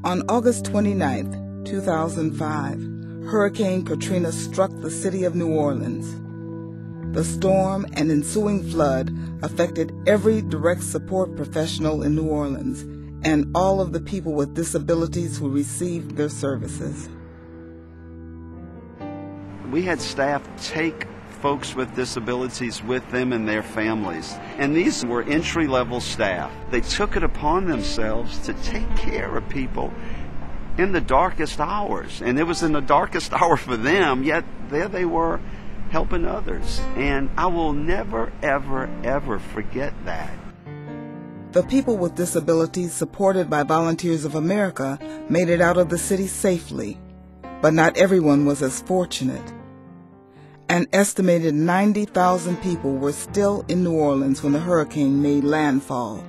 On August 29, 2005, Hurricane Katrina struck the city of New Orleans. The storm and ensuing flood affected every direct support professional in New Orleans and all of the people with disabilities who received their services. We had staff take folks with disabilities with them and their families. And these were entry-level staff. They took it upon themselves to take care of people in the darkest hours. And it was in the darkest hour for them, yet there they were helping others. And I will never, ever, ever forget that. The people with disabilities supported by Volunteers of America made it out of the city safely, but not everyone was as fortunate. An estimated 90,000 people were still in New Orleans when the hurricane made landfall.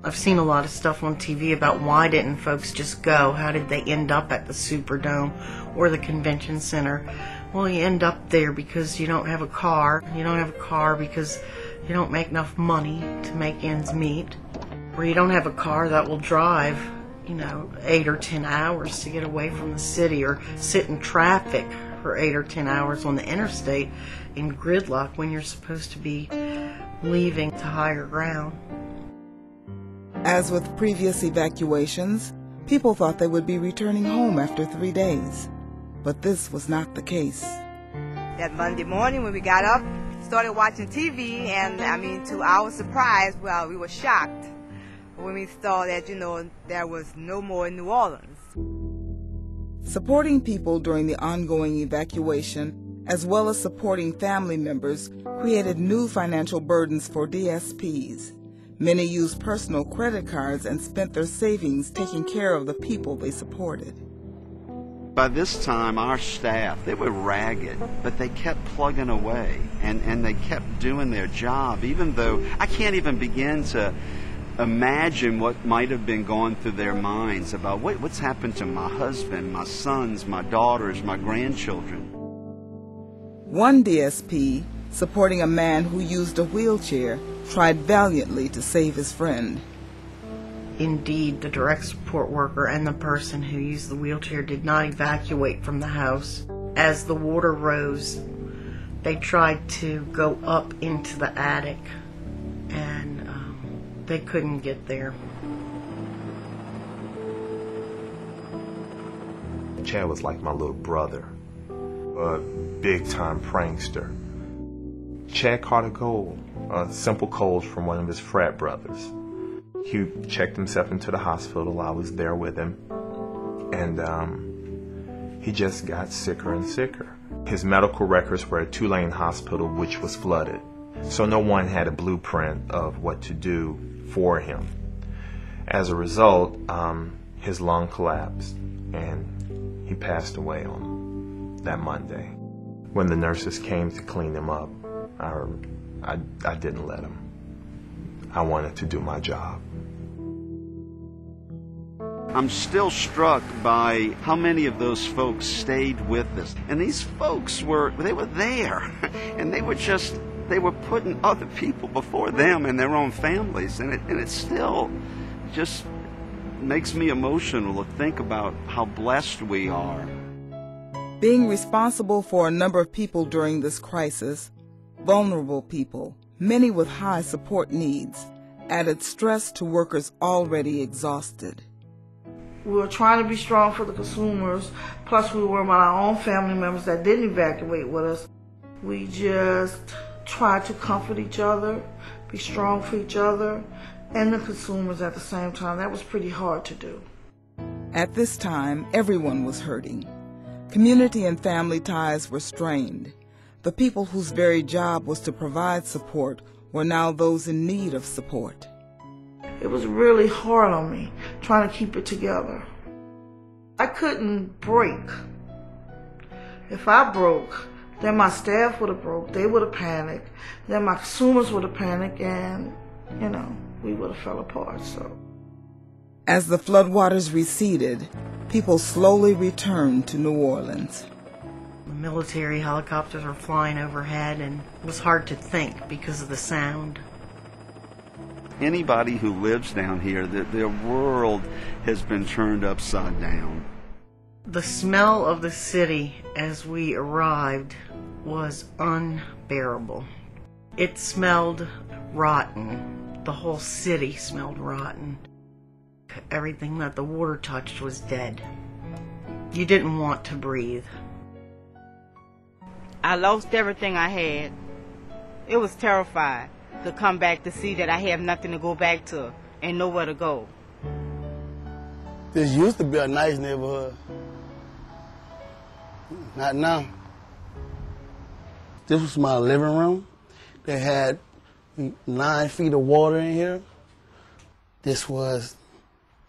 I've seen a lot of stuff on TV about why didn't folks just go? How did they end up at the Superdome or the convention center? Well, you end up there because you don't have a car. You don't have a car because you don't make enough money to make ends meet. Or you don't have a car that will drive, 8 or 10 hours to get away from the city, or sit in traffic for 8 or 10 hours on the interstate in gridlock when you're supposed to be leaving to higher ground. As with previous evacuations, people thought they would be returning home after 3 days. But this was not the case. That Monday morning when we got up, started watching TV, and to our surprise, we were shocked when we saw that, there was no more in New Orleans. Supporting people during the ongoing evacuation, as well as supporting family members, created new financial burdens for DSPs. Many used personal credit cards and spent their savings taking care of the people they supported. By this time, our staff, they were ragged, but they kept plugging away, and they kept doing their job, even though I can't even begin to imagine what might have been going through their minds about what's happened to my husband, my sons, my daughters, my grandchildren. One DSP, supporting a man who used a wheelchair, tried valiantly to save his friend. Indeed, the direct support worker and the person who used the wheelchair did not evacuate from the house. As the water rose, they tried to go up into the attic, and they couldn't get there. Chad was like my little brother, a big-time prankster. Chad caught a simple cold from one of his frat brothers. He checked himself into the hospital. I was there with him, and he just got sicker and sicker. His medical records were at Tulane Hospital, which was flooded, so no one had a blueprint of what to do for him. As a result, his lung collapsed, and he passed away on that Monday. When the nurses came to clean him up, I didn't let him. I wanted to do my job. I'm still struck by how many of those folks stayed with us. And these folks were there, and they were putting other people before them and their own families. And it still just makes me emotional to think about how blessed we are. Being responsible for a number of people during this crisis, vulnerable people, many with high support needs, added stress to workers already exhausted. We were trying to be strong for the consumers, plus we were with our own family members that didn't evacuate with us. We just tried to comfort each other, be strong for each other, and the consumers at the same time. That was pretty hard to do. At this time, everyone was hurting. Community and family ties were strained. The people whose very job was to provide support were now those in need of support. It was really hard on me, trying to keep it together. I couldn't break. If I broke, then my staff would have broke, they would have panicked, then my consumers would have panicked, and, we would have fell apart, so. As the floodwaters receded, people slowly returned to New Orleans. Military helicopters were flying overhead, and it was hard to think because of the sound. anybody who lives down here, their world has been turned upside down. The smell of the city as we arrived was unbearable. It smelled rotten. The whole city smelled rotten. Everything that the water touched was dead. You didn't want to breathe. I lost everything I had. It was terrifying to come back to see that I have nothing to go back to and nowhere to go. This used to be a nice neighborhood. Not now. This was my living room. They had 9 feet of water in here. This was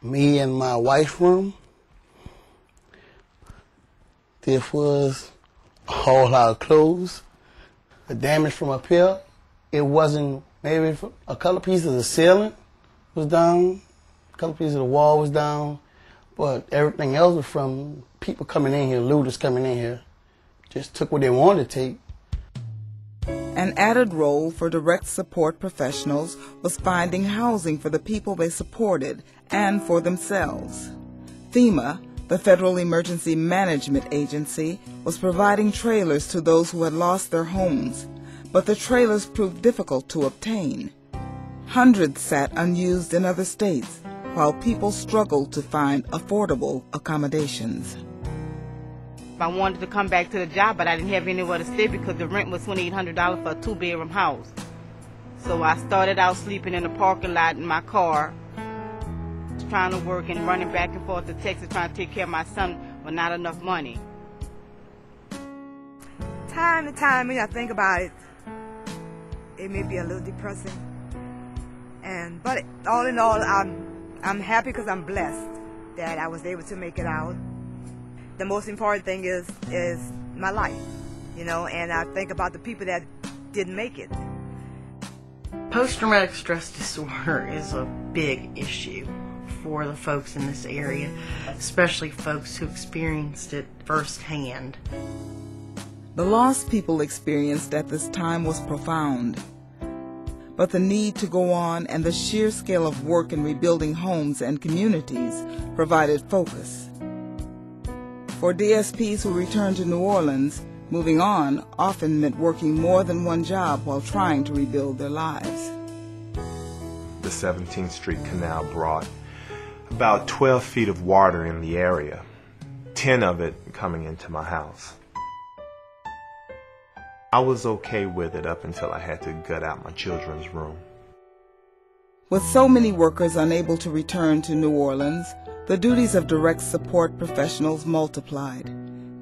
me and my wife's room. This was a whole lot of clothes. The damage from up here, it wasn't, maybe a couple pieces of the ceiling was down, a couple pieces of the wall was down, but everything else was from people coming in here, looters coming in here. Just took what they wanted to take. An added role for direct support professionals was finding housing for the people they supported and for themselves. FEMA, the Federal Emergency Management Agency, was providing trailers to those who had lost their homes, but the trailers proved difficult to obtain. Hundreds sat unused in other states, while people struggled to find affordable accommodations. I wanted to come back to the job, but I didn't have anywhere to stay because the rent was $2,800 for a 2-bedroom house. So I started out sleeping in the parking lot in my car, trying to work and running back and forth to Texas, trying to take care of my son with not enough money. Time to time, when I think about it, it may be a little depressing. But all in all, I'm happy because I'm blessed that I was able to make it out. The most important thing is my life, you know, and I think about the people that didn't make it. Post-traumatic stress disorder is a big issue for the folks in this area, especially folks who experienced it firsthand. The loss people experienced at this time was profound, but the need to go on and the sheer scale of work in rebuilding homes and communities provided focus. For DSPs who returned to New Orleans, moving on often meant working more than one job while trying to rebuild their lives. The 17th Street Canal brought about 12 feet of water in the area, 10 of it coming into my house. I was okay with it up until I had to gut out my children's room. With so many workers unable to return to New Orleans, the duties of direct support professionals multiplied.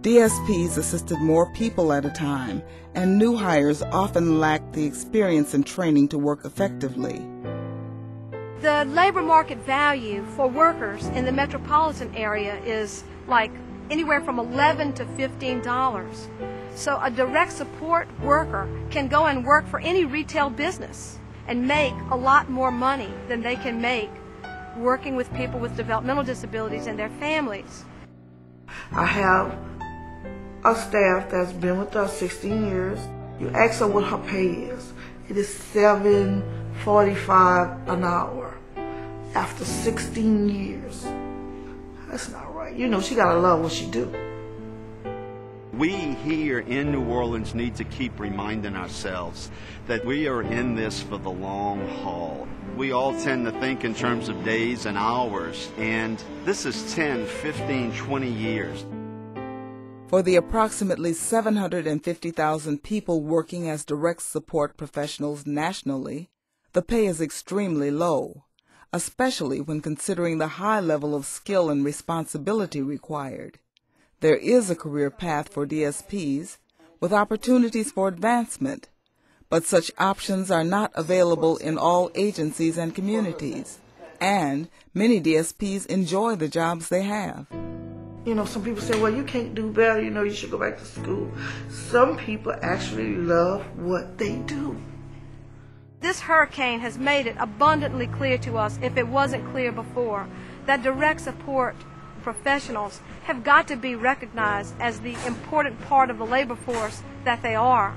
DSPs assisted more people at a time, and new hires often lacked the experience and training to work effectively. The labor market value for workers in the metropolitan area is like anywhere from $11 to $15. So a direct support worker can go and work for any retail business and make a lot more money than they can make working with people with developmental disabilities and their families. I have a staff that's been with us 16 years. You ask her what her pay is. It is $7.45 an hour after 16 years. That's not right. You know, she gotta love what she do. We here in New Orleans need to keep reminding ourselves that we are in this for the long haul. We all tend to think in terms of days and hours, and this is 10, 15, 20 years. For the approximately 750,000 people working as direct support professionals nationally, the pay is extremely low, especially when considering the high level of skill and responsibility required. There is a career path for DSPs with opportunities for advancement, but such options are not available in all agencies and communities, and many DSPs enjoy the jobs they have. You know, some people say, well, you can't do better, you know, you should go back to school. Some people actually love what they do. This hurricane has made it abundantly clear to us, if it wasn't clear before, that direct support professionals have got to be recognized as the important part of the labor force that they are.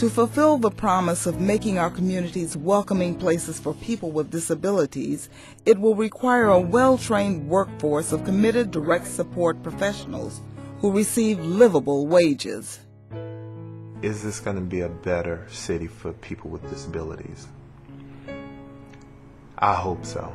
To fulfill the promise of making our communities welcoming places for people with disabilities, it will require a well-trained workforce of committed direct support professionals who receive livable wages. Is this going to be a better city for people with disabilities? I hope so.